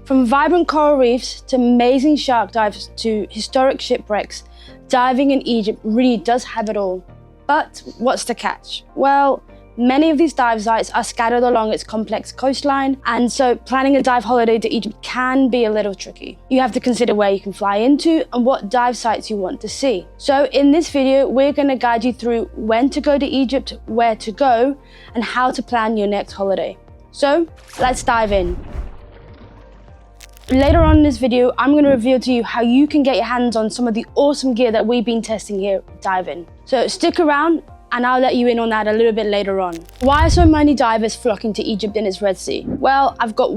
From vibrant coral reefs to amazing shark dives to historic shipwrecks, diving in Egypt really does have it all. But what's the catch? Well, many of these dive sites are scattered along its complex coastline, and so planning a dive holiday to Egypt can be a little tricky. You have to consider where you can fly into and what dive sites you want to see. So in this video, we're going to guide you through when to go to Egypt, where to go, and how to plan your next holiday. So let's dive in. Later on in this video, I'm going to reveal to you how you can get your hands on some of the awesome gear that we've been testing here at DIVEIN. So stick around and I'll let you in on that a little bit later on. Why are so many divers flocking to Egypt and its Red Sea? Well, I've got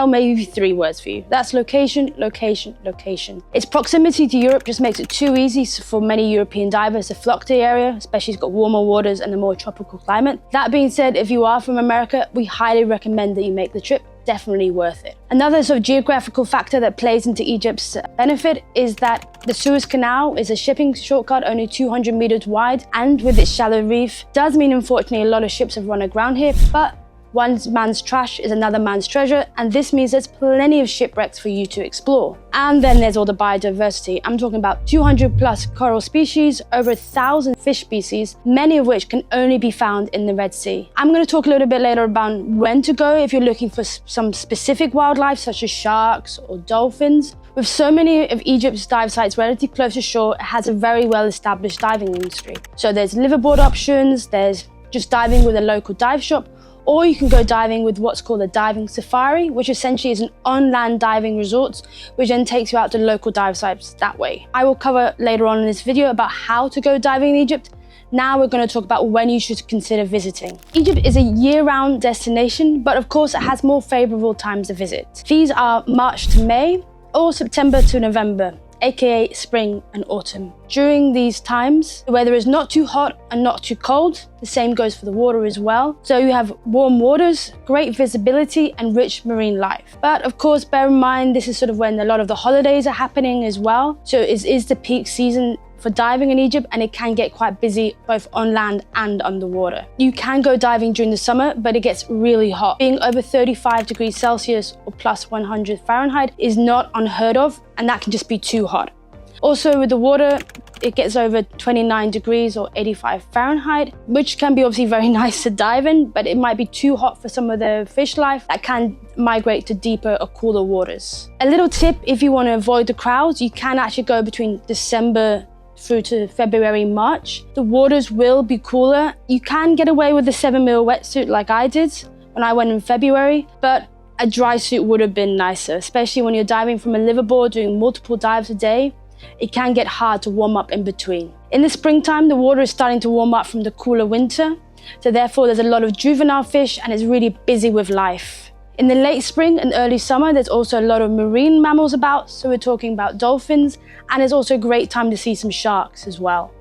maybe three words for you. That's location, location, location. Its proximity to Europe just makes it too easy for many European divers to flock to the area, especially it's got warmer waters and a more tropical climate. That being said, if you are from America, we highly recommend that you make the trip. Definitely worth it. Another sort of geographical factor that plays into Egypt's benefit is that the Suez Canal is a shipping shortcut only 200 meters wide, and with its shallow reef does mean unfortunately a lot of ships have run aground here, but one man's trash is another man's treasure, and this means there's plenty of shipwrecks for you to explore. And then there's all the biodiversity. I'm talking about 200 plus coral species, over 1,000 fish species, many of which can only be found in the Red Sea. I'm going to talk a little bit later about when to go if you're looking for some specific wildlife such as sharks or dolphins. With so many of Egypt's dive sites relatively close to shore, it has a very well-established diving industry. So there's liveaboard options, there's just diving with a local dive shop, or you can go diving with what's called a diving safari, which essentially is an on-land diving resort, which then takes you out to local dive sites that way. I will cover later on in this video about how to go diving in Egypt. Now we're going to talk about when you should consider visiting. Egypt is a year-round destination, but of course it has more favorable times to visit. These are March to May or September to November, aka spring and autumn. During these times, the weather is not too hot and not too cold. The same goes for the water as well. So you have warm waters, great visibility, and rich marine life. But of course, bear in mind, this is sort of when a lot of the holidays are happening as well. So it is the peak season for diving in Egypt, and it can get quite busy both on land and underwater. You can go diving during the summer, but it gets really hot. Being over 35 degrees Celsius or plus 100 Fahrenheit is not unheard of, and that can just be too hot. Also with the water, it gets over 29 degrees or 85 Fahrenheit, which can be obviously very nice to dive in, but it might be too hot for some of the fish life that can migrate to deeper or cooler waters. A little tip, if you want to avoid the crowds, you can actually go between December through to February, March. The waters will be cooler. You can get away with the 7mm wetsuit like I did when I went in February, but a dry suit would have been nicer, especially when you're diving from a liveaboard doing multiple dives a day. It can get hard to warm up in between. In the springtime, the water is starting to warm up from the cooler winter, so therefore there's a lot of juvenile fish and it's really busy with life. In the late spring and early summer, there's also a lot of marine mammals about, so we're talking about dolphins, and it's also a great time to see some sharks as well.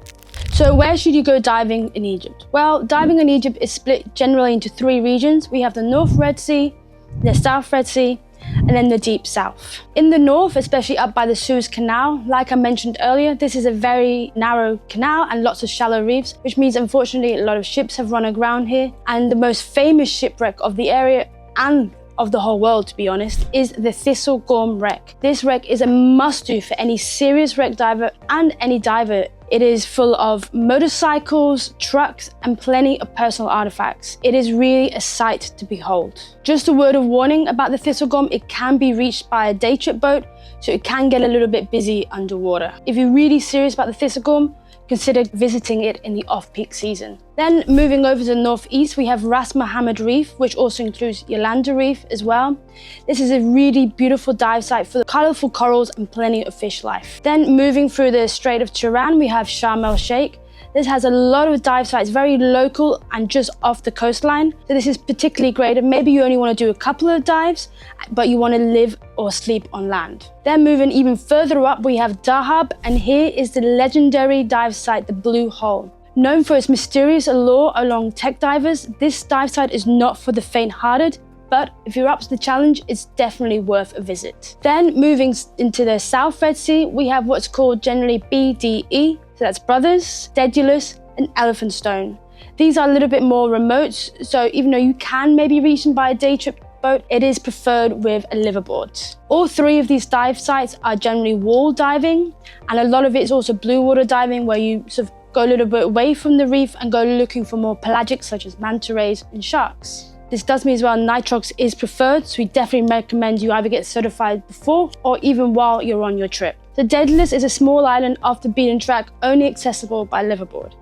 So where should you go diving in Egypt? Well, diving in Egypt is split generally into three regions. We have the North Red Sea, the South Red Sea, and then the Deep South. In the north, especially up by the Suez Canal, like I mentioned earlier, this is a very narrow canal and lots of shallow reefs, which means unfortunately a lot of ships have run aground here. And the most famous shipwreck of the area and of the whole world, to be honest, is the Thistle Gorm wreck. This wreck is a must-do for any serious wreck diver and any diver. It is full of motorcycles, trucks, and plenty of personal artifacts. It is really a sight to behold. Just a word of warning about the Thistle Gorm, it can be reached by a day trip boat, so it can get a little bit busy underwater. If you're really serious about the Thistle Gorm, consider visiting it in the off-peak season. Then moving over to the northeast, we have Ras Mohammed Reef, which also includes Yolanda Reef as well. This is a really beautiful dive site for the colorful corals and plenty of fish life. Then moving through the Strait of Tiran, we have Sharm el Sheikh. This has a lot of dive sites, very local and just off the coastline. So this is particularly great if maybe you only want to do a couple of dives, but you want to live or sleep on land. Then moving even further up, we have Dahab, and here is the legendary dive site, the Blue Hole. Known for its mysterious allure along tech divers, this dive site is not for the faint-hearted, but if you're up to the challenge, it's definitely worth a visit. Then moving into the South Red Sea, we have what's called generally BDE, so that's Brothers, Daedalus, and Elephant Stone. These are a little bit more remote, so even though you can maybe reach them by a day trip, boat, it is preferred with a liveaboard. All three of these dive sites are generally wall diving, and a lot of it is also blue water diving, where you sort of go a little bit away from the reef and go looking for more pelagic, such as manta rays and sharks. This does mean as well nitrox is preferred, so we definitely recommend you either get certified before or even while you're on your trip. The Daedalus is a small island off the beaten track, only accessible by liveaboard.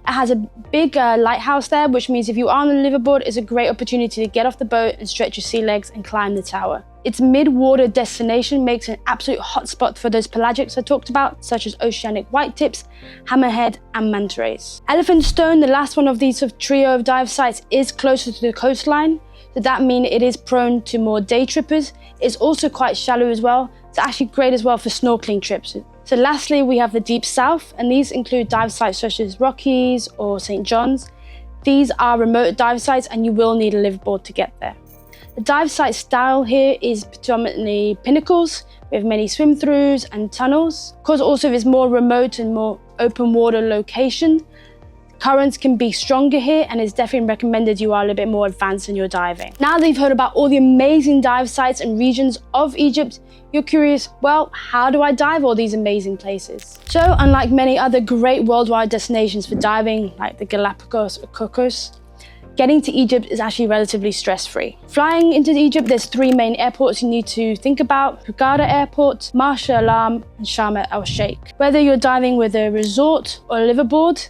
It has a big lighthouse there, which means if you are on the liveaboard, it's a great opportunity to get off the boat and stretch your sea legs and climb the tower. Its mid-water destination makes an absolute hotspot for those pelagics I talked about, such as oceanic whitetips, hammerhead, and manta rays. Elephant Stone, the last one of these sort of trio of dive sites, is closer to the coastline, so that means it is prone to more day trippers. It's also quite shallow as well. It's actually great as well for snorkeling trips. So lastly, we have the Deep South, and these include dive sites such as Rockies or St. John's. These are remote dive sites and you will need a liveaboard to get there. The dive site style here is predominantly pinnacles with many swim-throughs and tunnels. Of course, also if it's more remote and more open water location, currents can be stronger here, and it's definitely recommended you are a little bit more advanced in your diving. Now that you've heard about all the amazing dive sites and regions of Egypt, you're curious, well, how do I dive all these amazing places? So, unlike many other great worldwide destinations for diving, like the Galapagos or Cocos, getting to Egypt is actually relatively stress-free. Flying into Egypt, there's three main airports you need to think about: Hurghada Airport, Marshal Alam, and Sharm el-Sheikh. Whether you're diving with a resort or a liveaboard,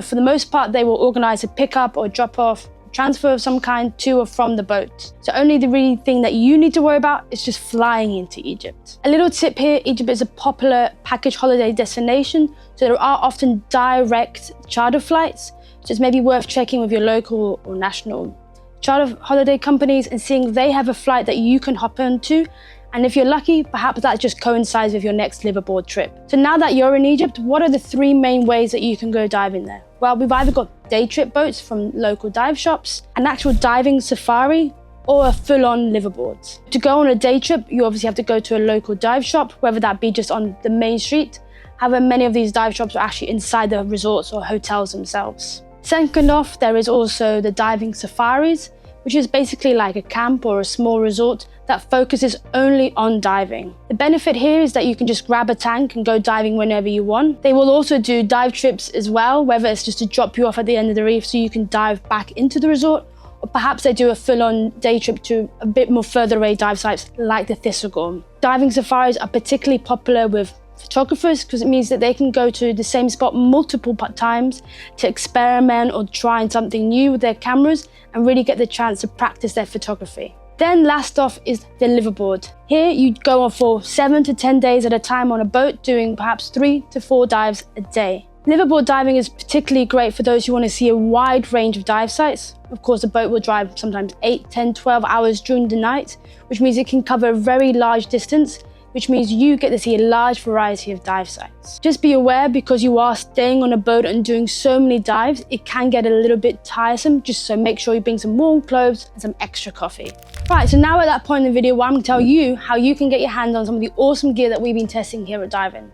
for the most part, they will organize a pickup or drop-off, transfer of some kind to or from the boat. So only the really thing that you need to worry about is just flying into Egypt. A little tip here, Egypt is a popular package holiday destination, so there are often direct charter flights. So it's maybe worth checking with your local or national charter holiday companies and seeing if they have a flight that you can hop onto. And if you're lucky, perhaps that just coincides with your next liveaboard trip. So now that you're in Egypt, what are the three main ways that you can go diving there? Well, we've either got day trip boats from local dive shops, an actual diving safari, or a full-on liveaboard. To go on a day trip, you obviously have to go to a local dive shop, whether that be just on the main street. However, many of these dive shops are actually inside the resorts or hotels themselves. Second off, there is also the diving safaris, which is basically like a camp or a small resort that focuses only on diving. The benefit here is that you can just grab a tank and go diving whenever you want. They will also do dive trips as well, whether it's just to drop you off at the end of the reef so you can dive back into the resort, or perhaps they do a full-on day trip to a bit more further away dive sites like the Thistlegorm. Diving safaris are particularly popular with photographers because it means that they can go to the same spot multiple times to experiment or try something new with their cameras and really get the chance to practice their photography. Then last off is the liveaboard. Here you go on for 7 to 10 days at a time on a boat, doing perhaps 3 to 4 dives a day. Liveaboard diving is particularly great for those who want to see a wide range of dive sites. Of course, the boat will drive sometimes 8, 10, 12 hours during the night, which means it can cover a very large distance, which means you get to see a large variety of dive sites. Just be aware, because you are staying on a boat and doing so many dives, it can get a little bit tiresome, so make sure you bring some warm clothes and some extra coffee. Right, so now at that point in the video where I'm going to tell you how you can get your hands on some of the awesome gear that we've been testing here at DIVEIN.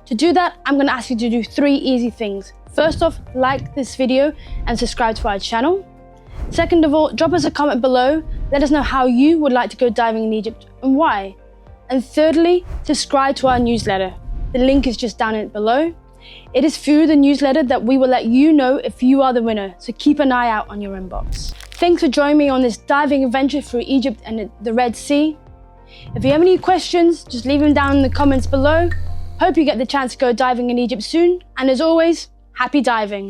To do that, I'm going to ask you to do 3 easy things. First off, like this video and subscribe to our channel. Second of all, drop us a comment below. Let us know how you would like to go diving in Egypt and why. And thirdly, subscribe to our newsletter. The link is just down in below. It is through the newsletter that we will let you know if you are the winner, so keep an eye out on your inbox. Thanks for joining me on this diving adventure through Egypt and the Red Sea. If you have any questions, just leave them down in the comments below. Hope you get the chance to go diving in Egypt soon, and as always, happy diving.